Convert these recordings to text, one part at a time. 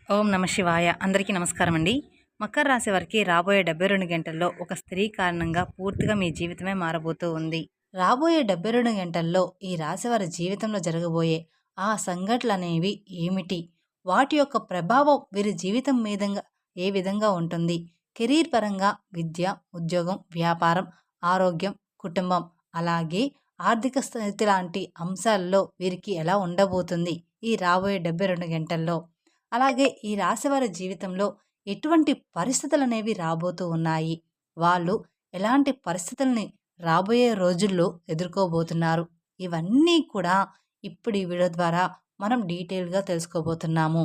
ఓం నమ శివాయ. అందరికీ నమస్కారం అండి. మకర రాశి వారికి రాబోయే 72 గంటల్లో ఒక స్త్రీ కారణంగా పూర్తిగా మీ జీవితమే మారబోతూ ఉంది. రాబోయే 72 గంటల్లో ఈ రాశి వారి జీవితంలో జరగబోయే ఆ సంఘటనలనేవి ఏమిటి? వాటి యొక్క ప్రభావం వీరి జీవితం మీదంగా ఏ విధంగా ఉంటుంది? కెరీర్ పరంగా విద్య, ఉద్యోగం, వ్యాపారం, ఆరోగ్యం, కుటుంబం, అలాగే ఆర్థిక స్థితి లాంటి అంశాల్లో వీరికి ఎలా ఉండబోతుంది ఈ రాబోయే 72 గంటల్లో? అలాగే ఈ రాశివారి జీవితంలో ఎటువంటి పరిస్థితులనేవి రాబోతూ ఉన్నాయి? వాళ్ళు ఎలాంటి పరిస్థితుల్ని రాబోయే రోజుల్లో ఎదుర్కోబోతున్నారు? ఇవన్నీ కూడా ఇప్పుడు ఈ వీడియో ద్వారా మనం డీటెయిల్‌గా తెలుసుకోబోతున్నాము.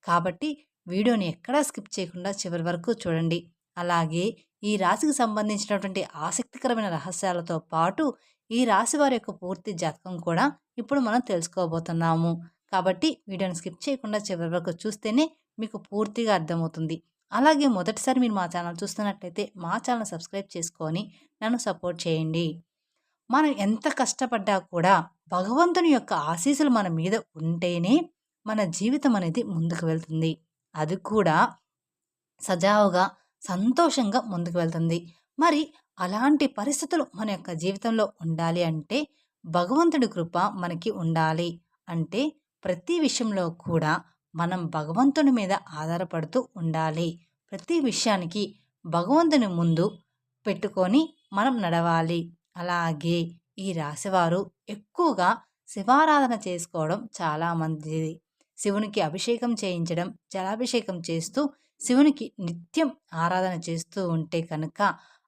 కాబట్టి వీడియోని ఎక్కడా స్కిప్ చేయకుండా చివరి వరకు చూడండి. అలాగే ఈ రాశికి సంబంధించినటువంటి ఆసక్తికరమైన రహస్యాలతో పాటు ఈ రాశి వారి యొక్క పూర్తి జాతకం కూడా ఇప్పుడు మనం తెలుసుకోబోతున్నాము. కాబట్టి వీడియోని స్కిప్ చేయకుండా చివరి వరకు చూస్తేనే మీకు పూర్తిగా అర్థమవుతుంది. అలాగే మొదటిసారి మీరు మా ఛానల్ చూస్తున్నట్లయితే మా ఛానల్ సబ్స్క్రైబ్ చేసుకొని నన్ను సపోర్ట్ చేయండి. మనం ఎంత కష్టపడ్డా కూడా భగవంతుని యొక్క ఆశీస్సులు మన మీద ఉంటేనే మన జీవితం అనేది ముందుకు వెళ్తుంది. అది కూడా సజావుగా, సంతోషంగా ముందుకు వెళ్తుంది. మరి అలాంటి పరిస్థితులు మన యొక్క జీవితంలో ఉండాలి అంటే భగవంతుడి కృప మనకి ఉండాలి. అంటే ప్రతి విషయంలో కూడా మనం భగవంతుని మీద ఆధారపడుతూ ఉండాలి. ప్రతి విషయానికి భగవంతుని ముందు పెట్టుకొని మనం నడవాలి. అలాగే ఈ రాశివారు ఎక్కువగా శివారాధన చేసుకోవడం చాలా మంచిది. శివునికి అభిషేకం చేయించడం, జలాభిషేకం చేస్తూ శివునికి నిత్యం ఆరాధన చేస్తూ ఉంటే కనుక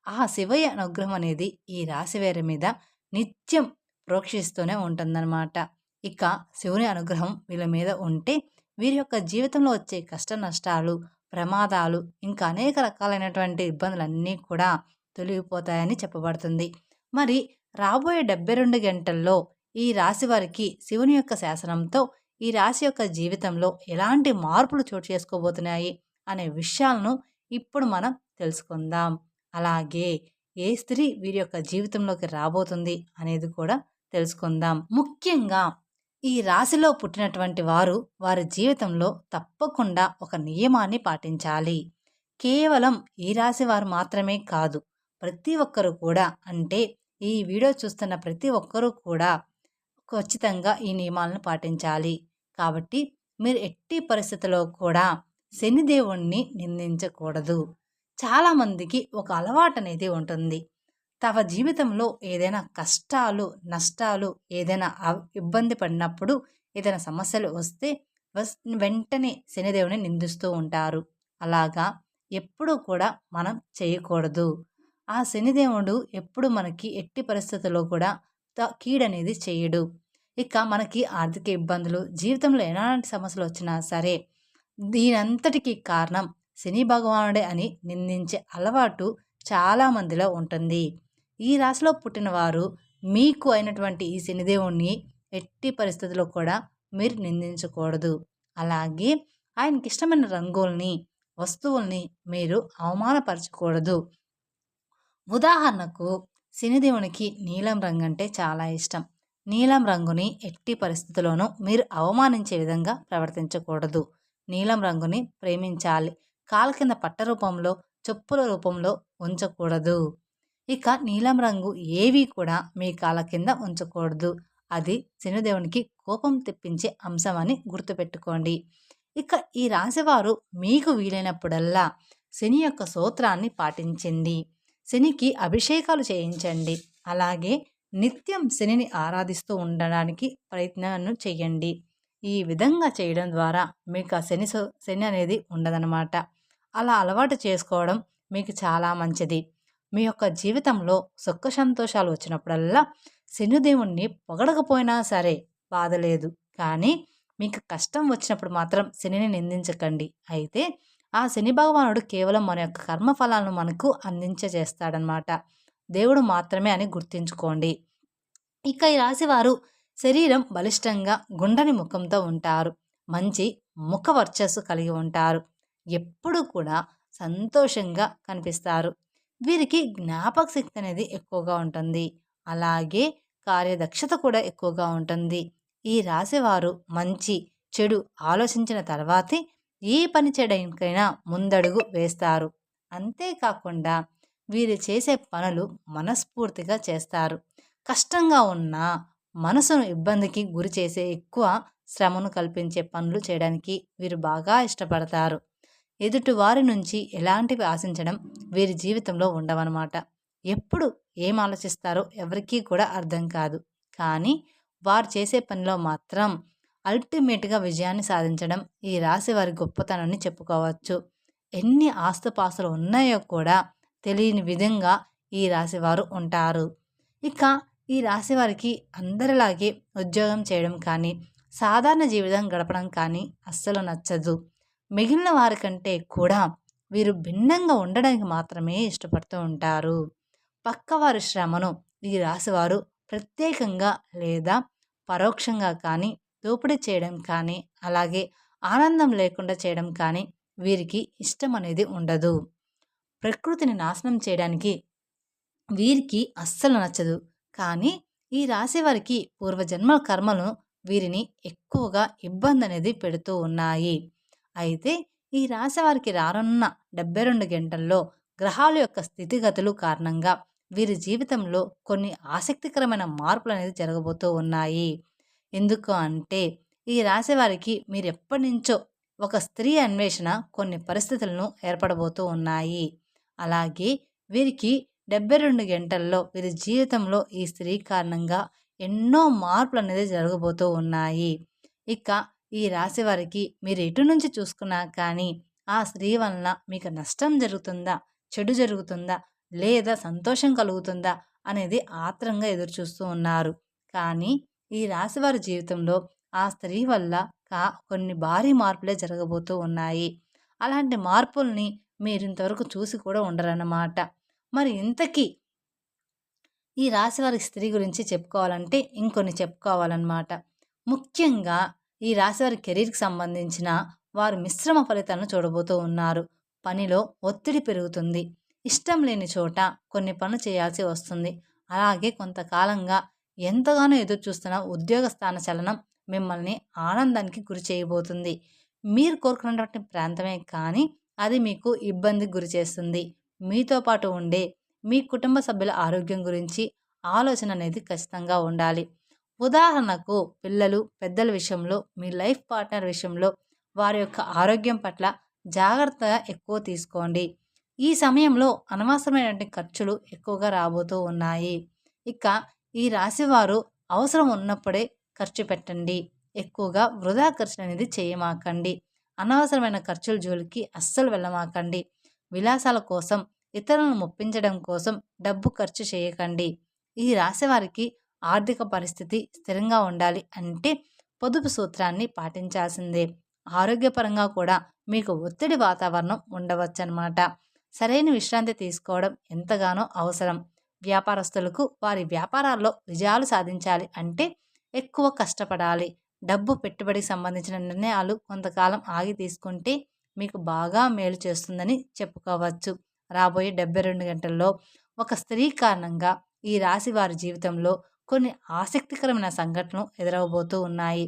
ఆ శివయ్య అనుగ్రహం అనేది ఈ రాశివారి మీద నిత్యం ప్రోక్షిస్తూనే ఉంటుందన్నమాట. ఇక శివుని అనుగ్రహం వీళ్ళ మీద ఉంటే వీరి యొక్క జీవితంలో వచ్చే కష్ట నష్టాలు, ప్రమాదాలు, ఇంకా అనేక రకాలైనటువంటి ఇబ్బందులన్నీ కూడా తొలగిపోతాయని చెప్పబడుతుంది. మరి రాబోయే 72 గంటల్లో ఈ రాశి వారికి శివుని యొక్క శాసనంతో ఈ రాశి యొక్క జీవితంలో ఎలాంటి మార్పులు చోటు చేసుకోబోతున్నాయి అనే విషయాలను ఇప్పుడు మనం తెలుసుకుందాం. అలాగే ఏ స్త్రీ వీరి యొక్క జీవితంలోకి రాబోతుంది అనేది కూడా తెలుసుకుందాం. ముఖ్యంగా ఈ రాశిలో పుట్టినటువంటి వారు వారి జీవితంలో తప్పకుండా ఒక నియమాన్ని పాటించాలి. కేవలం ఈ రాశి వారు మాత్రమే కాదు, ప్రతి ఒక్కరు కూడా, అంటే ఈ వీడియో చూస్తున్న ప్రతి ఒక్కరూ కూడా ఖచ్చితంగా ఈ నియమాలను పాటించాలి. కాబట్టి మీరు ఎట్టి పరిస్థితుల్లో కూడా శనిదేవుణ్ణి నిందించకూడదు. చాలామందికి ఒక అలవాటు అనేది ఉంటుంది. తమ జీవితంలో ఏదైనా కష్టాలు, నష్టాలు, ఏదైనా ఇబ్బంది పడినప్పుడు, ఏదైనా సమస్యలు వస్తే వెంటనే శనిదేవుని నిందిస్తూ ఉంటారు. అలాగా ఎప్పుడూ కూడా మనం చేయకూడదు. ఆ శనిదేవుడు ఎప్పుడు మనకి ఎట్టి పరిస్థితుల్లో కూడా కీడనేది చేయడు. ఇక మనకి ఆర్థిక ఇబ్బందులు, జీవితంలో ఎలాంటి సమస్యలు వచ్చినా సరే దీనంతటికీ కారణం శని భగవానుడే అని నిందించే అలవాటు చాలామందిలో ఉంటుంది. ఈ రాశిలో పుట్టిన వారు మీకు అయినటువంటి ఈ శనిదేవుణ్ణి ఎట్టి పరిస్థితుల్లో కూడా మీరు నిందించకూడదు. అలాగే ఆయనకి ఇష్టమైన రంగుల్ని, వస్తువుల్ని మీరు అవమానపరచకూడదు. ఉదాహరణకు శనిదేవునికి నీలం రంగు అంటే చాలా ఇష్టం. నీలం రంగుని ఎట్టి పరిస్థితుల్లోనూ మీరు అవమానించే విధంగా ప్రవర్తించకూడదు. నీలం రంగుని ప్రేమించాలి. కాళ్ళ కింద పట్ట రూపంలో, చెప్పుల రూపంలో ఉంచకూడదు. ఇక నీలం రంగు ఏవి కూడా మీ కాళ్ళ కింద ఉంచకూడదు. అది శనిదేవునికి కోపం తెప్పించే అంశం అని గుర్తుపెట్టుకోండి. ఇక ఈ రాశివారు మీకు వీలైనప్పుడల్లా శని యొక్క స్తోత్రాన్ని పాటించండి. శనికి అభిషేకాలు చేయించండి. అలాగే నిత్యం శనిని ఆరాధిస్తూ ఉండడానికి ప్రయత్నాన్ని చేయండి. ఈ విధంగా చేయడం ద్వారా మీకు ఆ శని అనేది ఉండదన్నమాట. అలా అలవాటు చేసుకోవడం మీకు చాలా మంచిది. మీ యొక్క జీవితంలో సుఖ సంతోషాలు వచ్చినప్పుడల్లా శనిదేవుణ్ణి పొగడకపోయినా సరే బాధ లేదు. కానీ మీకు కష్టం వచ్చినప్పుడు మాత్రం శనిని నిందించకండి. అయితే ఆ శని భగవానుడు కేవలం మన యొక్క కర్మఫలాలను మనకు అందించేస్తాడనమాట. దేవుడు మాత్రమే అని గుర్తుంచుకోండి. ఇక ఈ రాశివారు శరీరం బలిష్టంగా, గుండ్రని ముఖంతో ఉంటారు. మంచి ముఖ వర్చస్సు కలిగి ఉంటారు. ఎప్పుడూ కూడా సంతోషంగా కనిపిస్తారు. వీరికి జ్ఞాపక శక్తి అనేది ఎక్కువగా ఉంటుంది. అలాగే కార్యదక్షత కూడా ఎక్కువగా ఉంటుంది. ఈ రాశివారు మంచి చెడు ఆలోచించిన తర్వాతే ఏ పని చేయడానికైనా ముందడుగు వేస్తారు. అంతేకాకుండా వీరు చేసే పనులు మనస్ఫూర్తిగా చేస్తారు. కష్టంగా ఉన్నా మనసును ఇబ్బందికి గురి చేసే ఎక్కువ శ్రమను కల్పించే పనులు చేయడానికి వీరు బాగా ఇష్టపడతారు. ఎదుటివారి నుంచి ఎలాంటివి ఆశించడం వీరి జీవితంలో ఉండవనమాట. ఎప్పుడు ఏం ఆలోచిస్తారో ఎవరికీ కూడా అర్థం కాదు. కానీ వారు చేసే పనిలో మాత్రం అల్టిమేట్‌గా విజయాన్ని సాధించడం ఈ రాశి వారి గొప్పతనాన్ని చెప్పుకోవచ్చు. ఎన్ని ఆస్తుపాస్తులు ఉన్నాయో కూడా తెలియని విధంగా ఈ రాశివారు ఉంటారు. ఇక ఈ రాశి వారికి అందరిలాగే ఉద్యోగం చేయడం కానీ, సాధారణ జీవితం గడపడం కానీ అస్సలు నచ్చదు. మిగిలిన వారికంటే కూడా వీరు భిన్నంగా ఉండడానికి మాత్రమే ఇష్టపడుతూ ఉంటారు. పక్కవారి శ్రమను ఈ రాశివారు ప్రత్యేకంగా లేదా పరోక్షంగా కానీ దోపిడీ చేయడం కానీ, అలాగే ఆనందం లేకుండా చేయడం కానీ వీరికి ఇష్టం అనేది ఉండదు. ప్రకృతిని నాశనం చేయడానికి వీరికి అస్సలు నచ్చదు. కానీ ఈ రాశి వారికి పూర్వజన్మల కర్మలు వీరిని ఎక్కువగా ఇబ్బంది అనేది పెడుతూ ఉన్నాయి. అయితే ఈ రాశి వారికి రానున్న 72 గంటల్లో గ్రహాల యొక్క స్థితిగతులు కారణంగా వీరి జీవితంలో కొన్ని ఆసక్తికరమైన మార్పులు అనేది జరగబోతూ ఉన్నాయి. ఎందుకు అంటే ఈ రాశి వారికి మీరెప్పటి నుంచో ఒక స్త్రీ అన్వేషణ కొన్ని పరిస్థితులను ఏర్పడబోతూ ఉన్నాయి. అలాగే వీరికి 72 గంటల్లో వీరి జీవితంలో ఈ స్త్రీ కారణంగా ఎన్నో మార్పులనేది జరగబోతూ ఉన్నాయి. ఇక ఈ రాశి వారికి మీరు ఎటు నుంచి చూసుకున్నా కానీ ఆ స్త్రీ వలన మీకు నష్టం జరుగుతుందా? చెడు జరుగుతుందా? లేదా సంతోషం కలుగుతుందా? అనేది ఆత్రంగా ఎదురుచూస్తూ ఉన్నారు. కానీ ఈ రాశివారి జీవితంలో ఆ స్త్రీ వల్ల కొన్ని భారీ మార్పులే జరగబోతూ ఉన్నాయి. అలాంటి మార్పుల్ని మీరింతవరకు చూసి కూడా ఉండరన్నమాట. మరి ఇంతకీ ఈ రాశివారి స్త్రీ గురించి చెప్పుకోవాలంటే ఇంకొన్ని చెప్పుకోవాలన్నమాట. ముఖ్యంగా ఈ రాశివారి కెరీర్‌కి సంబంధించిన వారు మిశ్రమ ఫలితాలను చూడబోతూ ఉన్నారు. పనిలో ఒత్తిడి పెరుగుతుంది. ఇష్టం లేని చోట కొన్ని పనులు చేయాల్సి వస్తుంది. అలాగే కొంతకాలంగా ఎంతగానో ఎదురుచూస్తున్న ఉద్యోగ స్థాన చలనం మిమ్మల్ని ఆనందానికి గురి చేయబోతుంది. మీరు కోరుకున్నటువంటి ప్రాంతమే కానీ అది మీకు ఇబ్బందికి గురి చేస్తుంది. మీతో పాటు ఉండే మీ కుటుంబ సభ్యుల ఆరోగ్యం గురించి ఆలోచన అనేది ఖచ్చితంగా ఉండాలి. ఉదాహరణకు పిల్లలు, పెద్దల విషయంలో, మీ లైఫ్ పార్ట్నర్ విషయంలో వారి యొక్క ఆరోగ్యం పట్ల జాగ్రత్తగా ఎక్కువ తీసుకోండి. ఈ సమయంలో అనవసరమైనటువంటి ఖర్చులు ఎక్కువగా రాబోతూ ఉన్నాయి. ఇక ఈ రాశివారు అవసరం ఉన్నప్పుడే ఖర్చు పెట్టండి. ఎక్కువగా వృధా ఖర్చులు అనేది చేయమాకండి. అనవసరమైన ఖర్చుల జోలికి అస్సలు వెళ్ళమాకండి. విలాసాల కోసం, ఇతరులను మెప్పించడం కోసం డబ్బు ఖర్చు చేయకండి. ఈ రాశివారికి ఆర్థిక పరిస్థితి స్థిరంగా ఉండాలి అంటే పొదుపు సూత్రాన్ని పాటించాల్సిందే. ఆరోగ్యపరంగా కూడా మీకు ఒత్తిడి వాతావరణం ఉండవచ్చనమాట. సరైన విశ్రాంతి తీసుకోవడం ఎంతగానో అవసరం. వ్యాపారస్తులకు వారి వ్యాపారాల్లో విజయాలు సాధించాలి అంటే ఎక్కువ కష్టపడాలి. డబ్బు పెట్టుబడికి సంబంధించిన నిర్ణయాలు కొంతకాలం ఆగి తీసుకుంటే మీకు బాగా మేలు చేస్తుందని చెప్పుకోవచ్చు. రాబోయే 72 గంటల్లో ఒక స్త్రీ కారణంగా ఈ రాశి వారి జీవితంలో కొన్ని ఆసక్తికరమైన సంఘటనలు ఎదురవబోతూ ఉన్నాయి.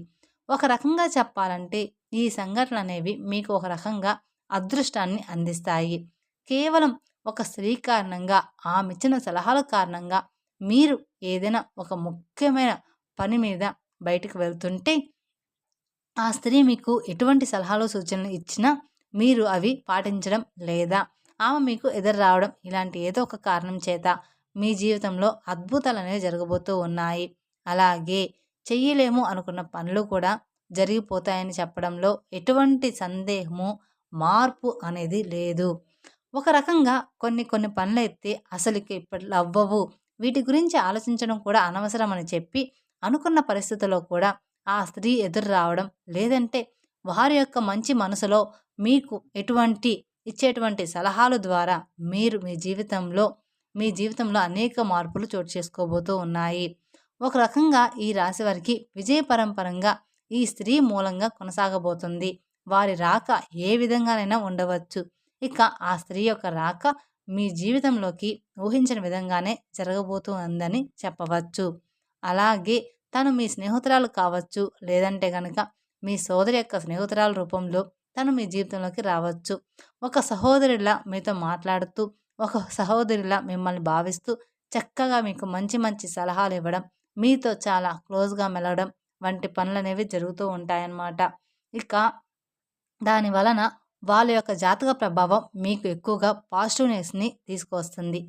ఒక రకంగా చెప్పాలంటే ఈ సంఘటనలు అనేవి మీకు ఒక రకంగా అదృష్టాన్ని అందిస్తాయి. కేవలం ఒక స్త్రీ కారణంగా ఆమె ఇచ్చిన సలహాల కారణంగా మీరు ఏదైనా ఒక ముఖ్యమైన పని మీద బయటకు వెళ్తుంటే ఆ స్త్రీ మీకు ఎటువంటి సలహాలు సూచనలు ఇచ్చినా మీరు అవి పాటించడం లేదా ఆమె మీకు ఎదురు రావడం ఇలాంటి ఏదో ఒక కారణం చేత మీ జీవితంలో అద్భుతాలు అనేవి జరగబోతూ ఉన్నాయి. అలాగే చెయ్యలేము అనుకున్న పనులు కూడా జరిగిపోతాయని చెప్పడంలో ఎటువంటి సందేహము, మార్పు అనేది లేదు. ఒక రకంగా కొన్ని పనులైతే అసలుకి ఇప్పట్లో అవ్వవు. వీటి గురించి ఆలోచించడం కూడా అనవసరం అని చెప్పి అనుకున్న పరిస్థితుల్లో కూడా ఆ స్త్రీ ఎదురు రావడం, లేదంటే వారి యొక్క మంచి మనసులో మీకు ఇచ్చేటువంటి సలహాల ద్వారా మీరు మీ జీవితంలో అనేక మార్పులు చోటు చేసుకోబోతూ ఉన్నాయి. ఒక రకంగా ఈ రాశి వారికి విజయ పరంపరంగా ఈ స్త్రీ మూలంగా కొనసాగబోతుంది. వారి రాక ఏ విధంగానైనా ఉండవచ్చు. ఇక ఆ స్త్రీ యొక్క రాక మీ జీవితంలోకి ఊహించని విధంగానే జరగబోతూ ఉందని చెప్పవచ్చు. అలాగే తను మీ స్నేహితురాలు కావచ్చు, లేదంటే గనక మీ సోదరి యొక్క స్నేహితురాల రూపంలో తను మీ జీవితంలోకి రావచ్చు. ఒక సహోదరిలా మీతో మాట్లాడుతూ, ఒక సహోదరిలా మిమ్మల్ని భావిస్తూ, చక్కగా మీకు మంచి మంచి సలహాలు ఇవ్వడం, మీతో చాలా క్లోజ్‌గా మెలగడం వంటి పనులనేవి జరుగుతూ ఉంటాయన్నమాట. ఇక దాని వలన వాళ్ళ యొక్క జాతక ప్రభావం మీకు ఎక్కువగా పాజిటివ్‌నెస్‌ని తీసుకొస్తుంది.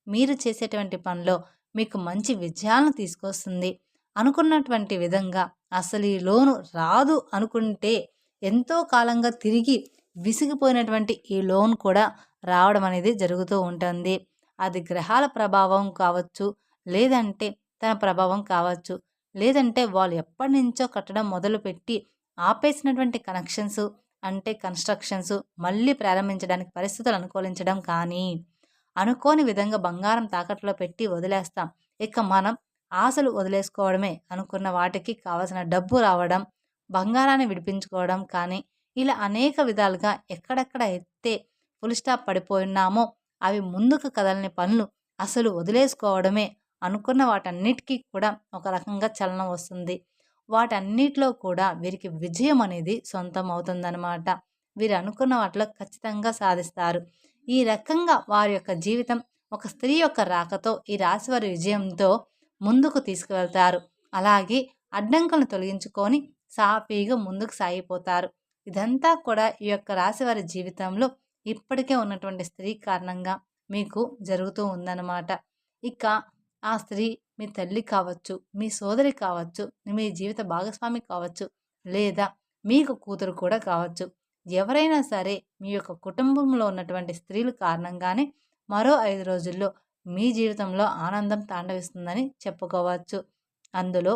మీరు చేసేటువంటి పనిలో మీకు మంచి విజయాలను తీసుకొస్తుంది. అనుకున్నటువంటి విధంగా అసలు ఈ లోను రాదు అనుకుంటే ఎంతో కాలంగా తిరిగి విసిగిపోయినటువంటి ఈ లోన్ కూడా రావడం అనేది జరుగుతూ ఉంటుంది. అది గ్రహాల ప్రభావం కావచ్చు, లేదంటే తన ప్రభావం కావచ్చు, లేదంటే వాళ్ళు ఎప్పటినుంచో కట్టడం మొదలుపెట్టి ఆపేసినటువంటి కనెక్షన్స్ అంటే కన్‌స్ట్రక్షన్స్ మళ్ళీ ప్రారంభించడానికి పరిస్థితులు అనుకూలించడం కానీ, అనుకోని విధంగా బంగారం తాకట్టులో పెట్టి వదిలేస్తాం. ఇక మనం ఆశలు వదిలేసుకోవడమే అనుకున్న వాటికి కావాల్సిన డబ్బు రావడం, బంగారాన్ని విడిపించుకోవడం కానీ, ఇలా అనేక విధాలుగా ఎక్కడెక్కడ అయితే ఫుల్ స్టాప్ పడిపోయున్నామో అవి ముందుకు కదలని పనులు అసలు వదిలేసుకోవడమే అనుకున్న వాటన్నిటికీ కూడా ఒక రకంగా చలనం వస్తుంది. వాటన్నిటిలో కూడా వీరికి విజయం అనేది సొంతం అవుతుందనమాట. వీరు అనుకున్న వాటిలో ఖచ్చితంగా సాధిస్తారు. ఈ రకంగా వారి యొక్క జీవితం ఒక స్త్రీ యొక్క రాకతో ఈ రాశివారి విజయంతో ముందుకు తీసుకువెళ్తారు. అలాగే అడ్డంకులను తొలగించుకొని సాఫీగా ముందుకు సాగిపోతారు. ఇదంతా కూడా ఈ యొక్క రాశివారి జీవితంలో ఇప్పటికే ఉన్నటువంటి స్త్రీ కారణంగా మీకు జరుగుతూ ఉందన్నమాట. ఇక ఆ స్త్రీ మీ తల్లి కావచ్చు, మీ సోదరి కావచ్చు, మీ జీవిత భాగస్వామి కావచ్చు, లేదా మీకు కూతురు కూడా కావచ్చు. ఎవరైనా సరే మీ యొక్క కుటుంబంలో ఉన్నటువంటి స్త్రీల కారణంగానే మరో 5 రోజుల్లో మీ జీవితంలో ఆనందం తాండవిస్తుందని చెప్పుకోవచ్చు. అందులో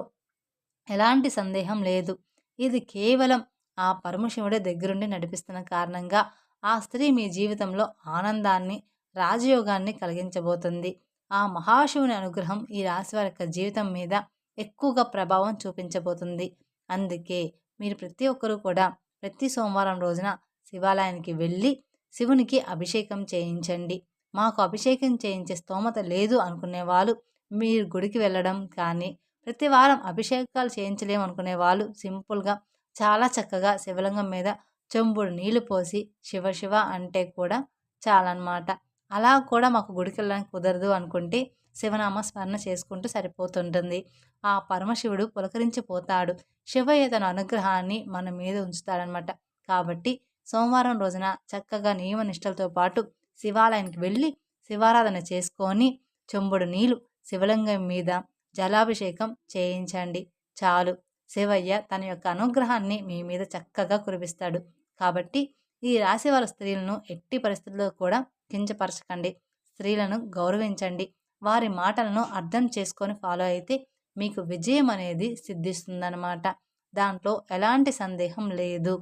ఎలాంటి సందేహం లేదు. ఇది కేవలం ఆ పరమశివుడే దగ్గరుండి నడిపిస్తున్న కారణంగా ఆ స్త్రీ మీ జీవితంలో ఆనందాన్ని, రాజయోగాన్ని కలిగించబోతుంది. ఆ మహాశివుని అనుగ్రహం ఈ రాశివారి యొక్క జీవితం మీద ఎక్కువగా ప్రభావం చూపించబోతుంది. అందుకే మీరు ప్రతి ఒక్కరూ కూడా ప్రతి సోమవారం రోజున శివాలయానికి వెళ్ళి శివునికి అభిషేకం చేయించండి. మాకు అభిషేకం చేయించే స్తోమత లేదు అనుకునే వాళ్ళు మీరు గుడికి వెళ్ళడం కానీ, ప్రతి వారం అభిషేకాలు చేయించలేము అనుకునే వాళ్ళు సింపుల్‌గా చాలా చక్కగా శివలింగం మీద చెంబుడు నీళ్లు పోసి శివ శివ అంటే కూడా చాలన్నమాట. అలా కూడా మాకు గుడికెళ్ళడానికి కుదరదు అనుకుంటే శివనామ స్మరణ చేసుకుంటూ సరిపోతుంటుంది. ఆ పరమశివుడు పులకరించిపోతాడు. శివయ్య తన అనుగ్రహాన్ని మన మీద ఉంచుతాడనమాట. కాబట్టి సోమవారం రోజున చక్కగా నియమ నిష్టలతో పాటు శివాలయానికి వెళ్ళి శివారాధన చేసుకొని చెంబుడు నీళ్లు శివలింగం మీద జలాభిషేకం చేయించండి. చాలు. శివయ్య తన యొక్క అనుగ్రహాన్ని మీ మీద చక్కగా కురిపిస్తాడు. కాబట్టి ఈ రాశివారి స్త్రీలను ఎట్టి పరిస్థితుల్లో కూడా కించపరచకండి. స్త్రీలను గౌరవించండి. వారి మాటలను అర్థం చేసుకొని ఫాలో అయితే మీకు విజయం అనేది సిద్ధిస్తుందన్నమాట. దాంట్లో ఎలాంటి సందేహం లేదు.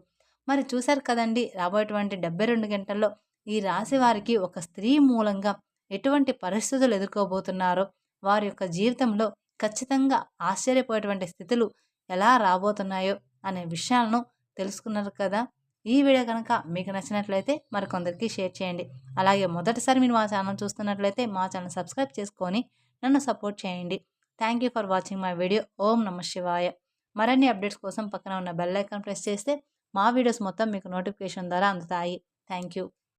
మరి చూశారు కదండి, రాబోయేటువంటి 72 గంటల్లో ఈ రాశి వారికి ఒక స్త్రీ మూలంగా ఎటువంటి పరిస్థితులు ఎదుర్కోబోతున్నారో, వారి యొక్క జీవితంలో ఖచ్చితంగా ఆశ్చర్యపోయేటువంటి స్థితులు ఎలా రాబోతున్నాయో అనే విషయాలను తెలుసుకున్నారు కదా. ఈ వీడియో కనుక మీకు నచ్చినట్లయితే మరికొందరికి షేర్ చేయండి. అలాగే మొదటిసారి మీరు మా ఛానల్ చూస్తున్నట్లయితే మా ఛానల్ సబ్స్క్రైబ్ చేసుకొని నన్ను సపోర్ట్ చేయండి. Thank you for watching my video. ఓం నమః శివాయ. మరిన్ని అప్డేట్స్ కోసం పక్కన ఉన్న బెల్ ఐకాన్ ప్రెస్ చేస్తే మా వీడియోస్ మొత్తం మీకు నోటిఫికేషన్ ద్వారా అందుతాయి. Thank you.